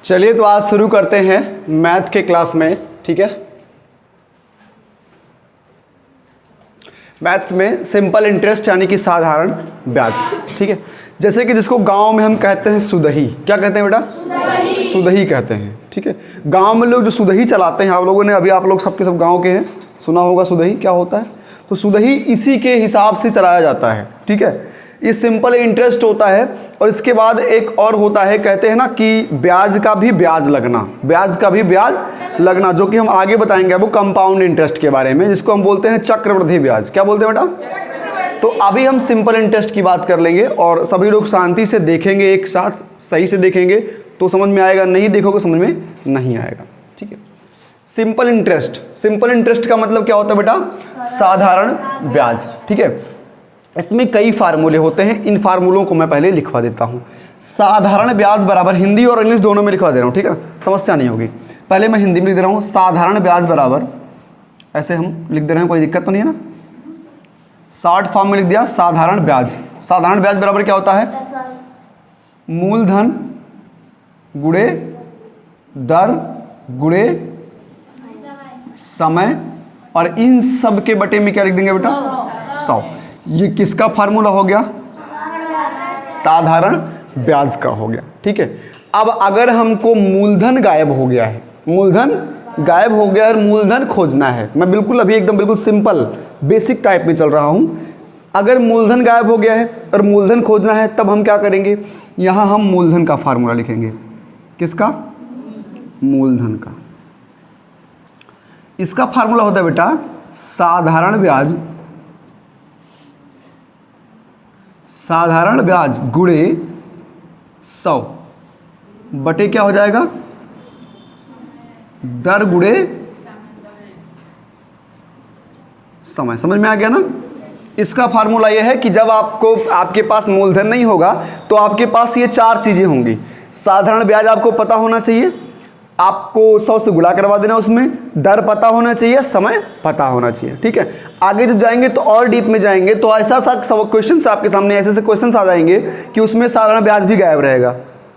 चलिए तो आज शुरू करते हैं मैथ के क्लास में। ठीक है, मैथ्स में सिंपल इंटरेस्ट यानी कि साधारण ब्याज। ठीक है, जैसे कि जिसको गांव में हम कहते हैं सुदही। क्या कहते हैं बेटा? सुदही कहते हैं। ठीक है, गांव में लोग जो सुदही चलाते हैं, आप लोगों ने अभी, आप लोग सबके सब गांव के हैं, सुना होगा सुदही क्या होता है। तो सुदही इसी के हिसाब से चलाया जाता है। ठीक है, ये सिंपल इंटरेस्ट होता है। और इसके बाद एक और होता है, कहते हैं ना कि ब्याज का भी ब्याज लगना, ब्याज का भी ब्याज लगना, जो कि हम आगे बताएंगे वो कंपाउंड इंटरेस्ट के बारे में, जिसको हम बोलते हैं चक्रवृद्धि ब्याज। क्या बोलते हैं बेटा? तो अभी हम सिंपल इंटरेस्ट की बात कर लेंगे और सभी लोग शांति से देखेंगे, एक साथ सही से देखेंगे तो समझ में आएगा, नहीं देखोगे समझ में नहीं आएगा। ठीक है, सिंपल इंटरेस्ट, सिंपल इंटरेस्ट का मतलब क्या होता है बेटा? साधारण ब्याज। ठीक है, इसमें कई फार्मूले होते हैं, इन फार्मूलों को मैं पहले लिखवा देता हूँ। साधारण ब्याज बराबर, हिंदी और इंग्लिश दोनों में लिखवा दे रहा हूँ, ठीक है, समस्या नहीं होगी। पहले मैं हिंदी में लिख दे रहा हूँ, साधारण ब्याज बराबर, ऐसे हम लिख दे रहे हैं, कोई दिक्कत तो नहीं है ना। शॉर्ट फॉर्म में लिख दिया साधारण ब्याज। साधारण ब्याज बराबर क्या होता है? मूलधन गुणे दर गुणे समय, और इन सब के बटे में क्या लिख देंगे बेटा? 100। ये किसका फार्मूला हो गया? साधारण ब्याज का हो गया। ठीक है, अब अगर हमको मूलधन गायब हो गया है, मूलधन गायब हो गया और मूलधन खोजना है, मैं बिल्कुल अभी एकदम बिल्कुल सिंपल बेसिक टाइप में चल रहा हूँ। अगर मूलधन गायब हो गया है और मूलधन खोजना है, तब हम क्या करेंगे? यहाँ हम मूलधन का फार्मूला लिखेंगे। किसका? मूलधन का। इसका फार्मूला होता है बेटा साधारण ब्याज, साधारण ब्याज गुणे 100 बटे क्या हो जाएगा? दर गुणे समय। समझ में आ गया ना? इसका फार्मूला यह है कि जब आपके पास मूलधन नहीं होगा तो आपके पास ये 4 चीजें होंगी। साधारण ब्याज आपको पता होना चाहिए, आपको 100 से गुणा करवा देना उसमें, दर पता होना चाहिए, समय पता होना चाहिए। ठीक है, आगे जब जाएंगे तो और डीप में जाएंगे तो ऐसा क्वेश्चन आपके सामने ऐसे क्वेश्चन आ जाएंगे कि उसमें साधारण ब्याज भी गायब रहेगा,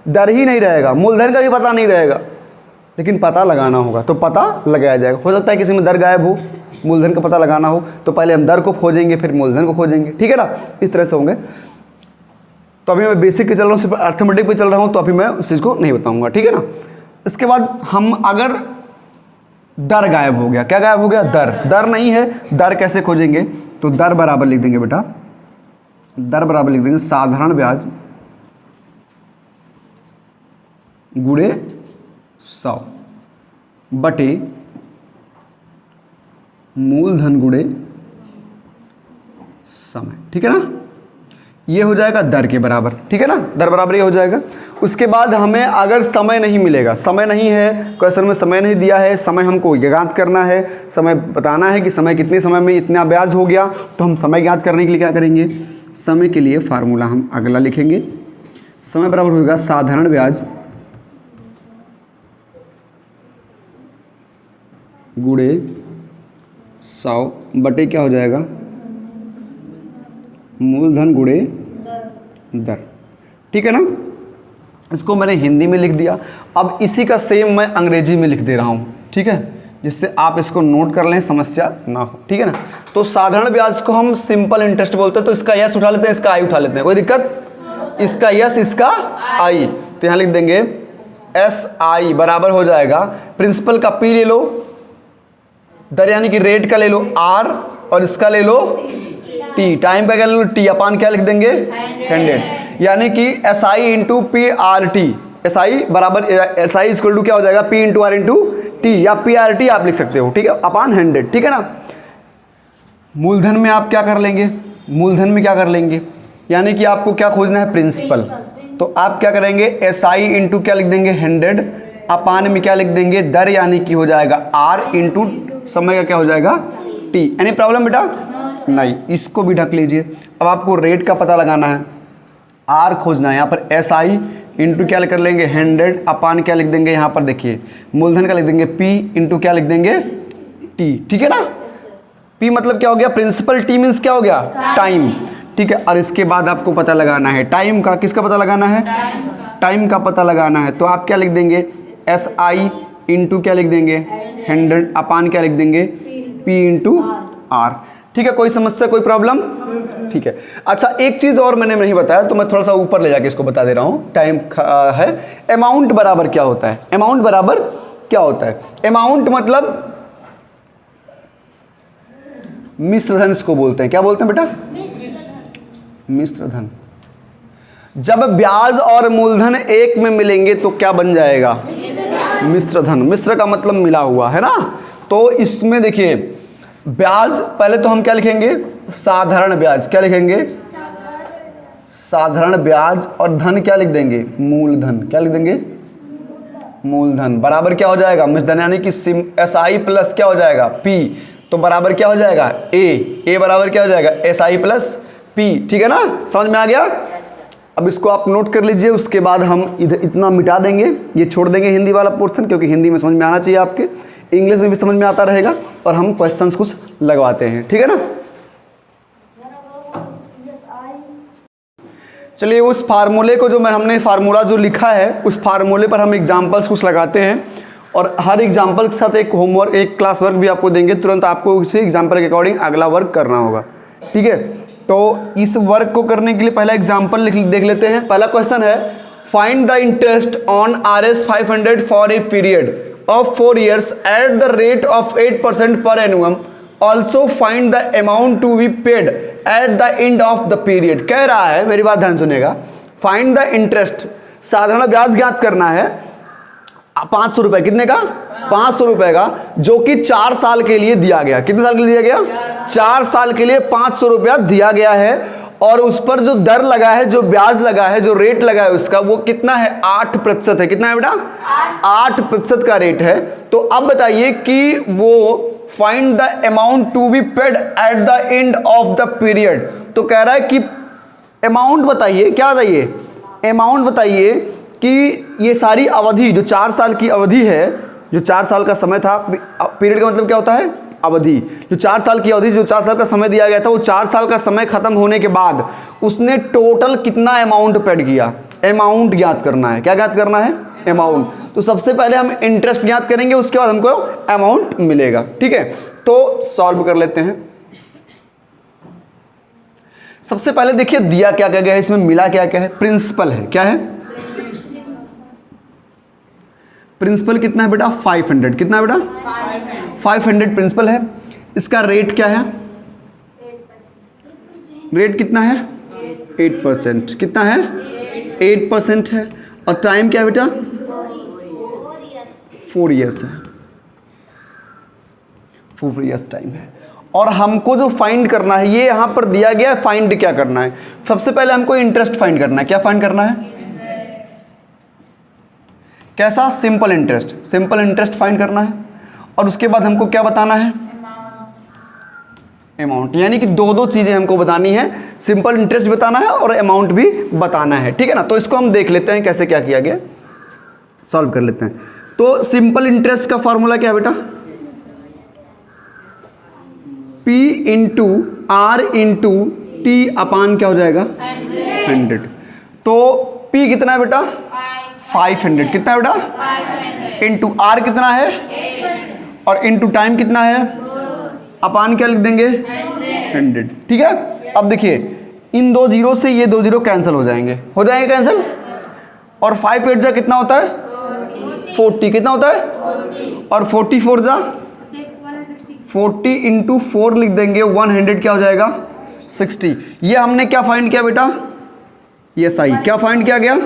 दर ही नहीं रहेगा, मूलधन का भी पता नहीं रहेगा, लेकिन पता लगाना होगा तो पता लगाया जाएगा। हो सकता है किसी में दर गायब हो, मूलधन का पता लगाना हो, तो पहले हम दर को खोजेंगे फिर मूलधन को खोजेंगे। ठीक है ना, इस तरह से होंगे। तो अभी मैं बेसिक पे चल रहा हूँ, सिर्फ अर्थमेटिक पे चल रहा हूँ, तो अभी मैं उस चीज़ को नहीं बताऊँगा। ठीक है ना, इसके बाद हम अगर दर गायब हो गया, क्या गायब हो गया? दर, दर नहीं है, दर कैसे खोजेंगे? तो दर बराबर लिख देंगे बेटा, दर बराबर लिख देंगे साधारण ब्याज गुणे 100 बटे मूलधन गुणे समय। ठीक है ना, ये हो जाएगा दर के बराबर। ठीक है ना, दर बराबर ये हो जाएगा। उसके बाद हमें अगर समय नहीं मिलेगा, समय नहीं है, क्वेश्चन में समय नहीं दिया है, समय हमको ज्ञात करना है, समय बताना है कि समय कितने समय में इतना ब्याज हो गया, तो हम समय ज्ञात करने के लिए क्या करेंगे? समय के लिए फार्मूला हम अगला लिखेंगे। समय बराबर होगा साधारण ब्याज गुणे 100 बटे क्या हो जाएगा? मूलधन गुणे दर। ठीक है ना, इसको मैंने हिंदी में लिख दिया। अब इसी का सेम मैं अंग्रेजी में लिख दे रहा हूँ। ठीक है, जिससे आप इसको नोट कर लें, समस्या ना हो। ठीक है ना, तो साधारण ब्याज को हम सिंपल इंटरेस्ट बोलते हैं। तो इसका यस उठा लेते हैं, इसका आई उठा लेते हैं, कोई दिक्कत? इसका यस, इसका आई, तो यहाँ लिख देंगे एस आई बराबर हो जाएगा, प्रिंसिपल का पी ले लो, दर यानी कि रेट का ले लो आर, और इसका ले लो टी, टाइम का क्या ले लो टी, अपान क्या लिख देंगे? 100, यानी कि S I into P R T. S I बराबर एस आई इक्वल टू क्या हो जाएगा? P into R into T, या पी आर टी आप लिख सकते हो। ठीक है, अपान 100। ठीक है ना, मूलधन में आप क्या कर लेंगे? मूलधन में क्या कर लेंगे? यानी कि आपको क्या खोजना है? प्रिंसिपल। तो आप क्या करेंगे? एस आई इंटू क्या लिख देंगे? 100, अपान में क्या लिख देंगे? दर, यानी कि हो जाएगा आर इंटू समय का क्या हो जाएगा? टी। एनी प्रॉब्लम बेटा? नहीं, इसको भी ढक लीजिए। अब आपको रेट का पता लगाना है, आर खोजना है। यहाँ पर एस आई इंटू क्या कर लेंगे? 100, अपान क्या लिख देंगे? यहाँ पर देखिए मूलधन का लिख देंगे पी इंटू क्या लिख देंगे? टी। ठीक है ना, पी मतलब क्या हो गया? प्रिंसिपल, टी मीन्स क्या हो गया? टाइम। ठीक है, और इसके बाद आपको पता लगाना है टाइम का। किसका पता लगाना है? टाइम का पता लगाना है तो आप क्या लिख देंगे, SI इंटू क्या लिख देंगे 100 अपान क्या लिख देंगे P इंटू R। ठीक है, कोई समस्या कोई प्रॉब्लम? ठीक है। अच्छा एक चीज़ और मैंने नहीं बताया तो मैं थोड़ा सा ऊपर ले जाके इसको बता दे रहा हूँ, टाइम है। अमाउंट बराबर क्या होता है? अमाउंट बराबर क्या होता है? अमाउंट मतलब मिश्रधन इसको बोलते हैं। क्या बोलते हैं बेटा? मिश्रधन। जब ब्याज और मूलधन एक में मिलेंगे तो क्या बन जाएगा? मिश्रधन। मिश्र का मतलब मिला हुआ है ना। तो इसमें देखिए ब्याज, पहले तो हम क्या लिखेंगे? साधारण ब्याज। क्या लिखेंगे? साधारण ब्याज। और धन क्या लिख देंगे? मूलधन। क्या लिख देंगे? मूलधन। बराबर क्या हो जाएगा? मिश्रधन यानी कि SI प्लस क्या हो जाएगा? P। तो बराबर क्या हो जाएगा? A बराबर क्या हो जाएगा? SI plus P। ठीक है ना, समझ में आ गया? अब इसको आप नोट कर लीजिए। उसके बाद हम इधर इतना मिटा देंगे, ये छोड़ देंगे हिंदी वाला पोर्शन, क्योंकि हिंदी में समझ में आना चाहिए आपके, इंग्लिश में भी समझ में आता रहेगा। और हम क्वेश्चंस कुछ लगवाते हैं, ठीक है ना। चलिए उस फार्मूले को जो हमने फार्मूला जो लिखा है उस फार्मूले पर हम एग्जाम्पल्स कुछ लगाते हैं। और हर एग्जाम्पल के साथ एक होमवर्क, एक क्लास वर्क भी आपको देंगे। तुरंत आपको उसी एग्जाम्पल के अकॉर्डिंग अगला वर्क करना होगा, ठीक है। तो इस वर्क को करने के लिए पहला एग्जाम्पल देख लेते हैं। पहला क्वेश्चन है, find the interest on RS 500 for a period of 4 years at the rate of 8% per annum. Also find the amount to be paid at the end of the period. कह रहा है, मेरी बात ध्यान सुनेगा, फाइंड द इंटरेस्ट, साधारण ब्याज ज्ञात करना है 500 रुपए। कितने का? 500 रुपए का, जो कि 4 साल के लिए दिया गया। कितने साल के लिए दिया गया? 4 साल के लिए 500 रुपया दिया गया है। और उस पर जो दर लगा है, जो ब्याज लगा है, जो रेट लगा है उसका, वो कितना है? 8% है। कितना है बेटा? 8% का रेट है। तो अब बताइए कि वो find the amount to be paid at the end of the period. तो कह रहा है कि अमाउंट बताइए। क्या बताइए? अमाउंट बताइए कि ये सारी अवधि जो 4 साल की अवधि है, जो 4 साल का समय था, पीरियड का मतलब क्या होता है? अवधि। जो 4 साल की अवधि, जो 4 साल का समय दिया गया था, वो 4 साल का समय खत्म होने के बाद उसने टोटल कितना अमाउंट पेड किया, अमाउंट ज्ञात करना है। क्या ज्ञात करना है? अमाउंट। तो सबसे पहले हम इंटरेस्ट ज्ञात करेंगे, उसके बाद हमको अमाउंट मिलेगा, ठीक है। तो सॉल्व कर लेते हैं। सबसे पहले देखिए दिया क्या क्या गया है, इसमें मिला क्या क्या है? प्रिंसिपल है। क्या है? प्रिंसिपल कितना है बेटा? 500। कितना है बेटा? 500 प्रिंसिपल है। इसका रेट क्या है? रेट कितना है? 8%। कितना है? 8% है। और टाइम क्या है बेटा? 4 years है। 4 years टाइम है। और हमको जो फाइंड करना है, ये यहां पर दिया गया है, फाइंड क्या करना है? सबसे पहले हमको इंटरेस्ट फाइंड करना है। क्या फाइंड करना है? कैसा? Simple interest. Simple interest find करना है। और उसके बाद हमको क्या बताना है? अमाउंट। यानी कि दो चीजें हमको बतानी है, सिंपल इंटरेस्ट बताना है और अमाउंट भी बताना है, ठीक है ना। तो इसको हम देख लेते हैं कैसे क्या किया गया, सॉल्व कर लेते हैं। तो सिंपल इंटरेस्ट का फॉर्मूला क्या है बेटा? P into R into T अपान क्या हो जाएगा? 100। तो P कितना है बेटा? 500। कितना है बेटा? इंटू R कितना है? और इंटू टाइम कितना है? अपान क्या लिख देंगे? 100। ठीक है। अब देखिए इन 2 जीरो से ये 2 जीरो कैंसिल हो जाएंगे, कैंसिल। और 5 8 जा कितना होता है? 40। कितना होता है? और 44 जा 40 इंटू 4 लिख देंगे, 100 क्या हो जाएगा? 60। ये हमने क्या फाइंड किया बेटा? ये सही। क्या फाइंड किया गया?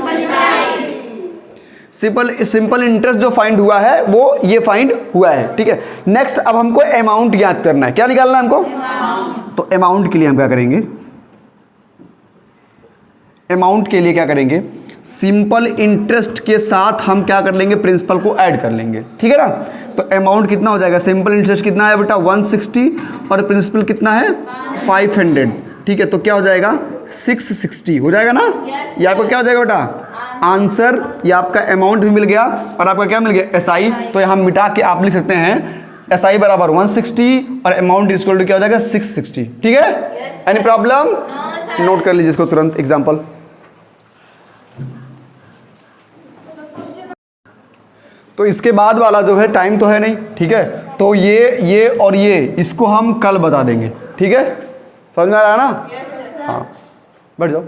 सिंपल इंटरेस्ट जो फाइंड हुआ है वो ये फाइंड हुआ है, ठीक है। नेक्स्ट अब हमको अमाउंट ज्ञात करना है। क्या निकालना है हमको? तो अमाउंट के लिए हम क्या करेंगे? अमाउंट के लिए क्या करेंगे? सिंपल इंटरेस्ट के साथ हम क्या कर लेंगे? प्रिंसिपल को ऐड कर लेंगे, ठीक है ना। तो अमाउंट कितना हो जाएगा? सिंपल इंटरेस्ट कितना है बेटा? 160 और प्रिंसिपल कितना है? 500, ठीक है। तो क्या हो जाएगा? 660 हो जाएगा ना। ये आपको क्या हो जाएगा बेटा? आंसर। ये आपका अमाउंट भी मिल गया और आपका क्या मिल गया? SI। तो यहाँ मिटा के आप लिख सकते हैं SI बराबर 160 और अमाउंट इक्वल टू क्या हो जाएगा? 660, ठीक है। Any problem? नोट कर लीजिए इसको तुरंत एग्जाम्पल। तो इसके बाद वाला जो है टाइम तो है नहीं, ठीक है। तो ये और ये इसको हम कल बता देंगे, ठीक है। समझ में आ रहा है ना? हाँ, बैठ जाओ।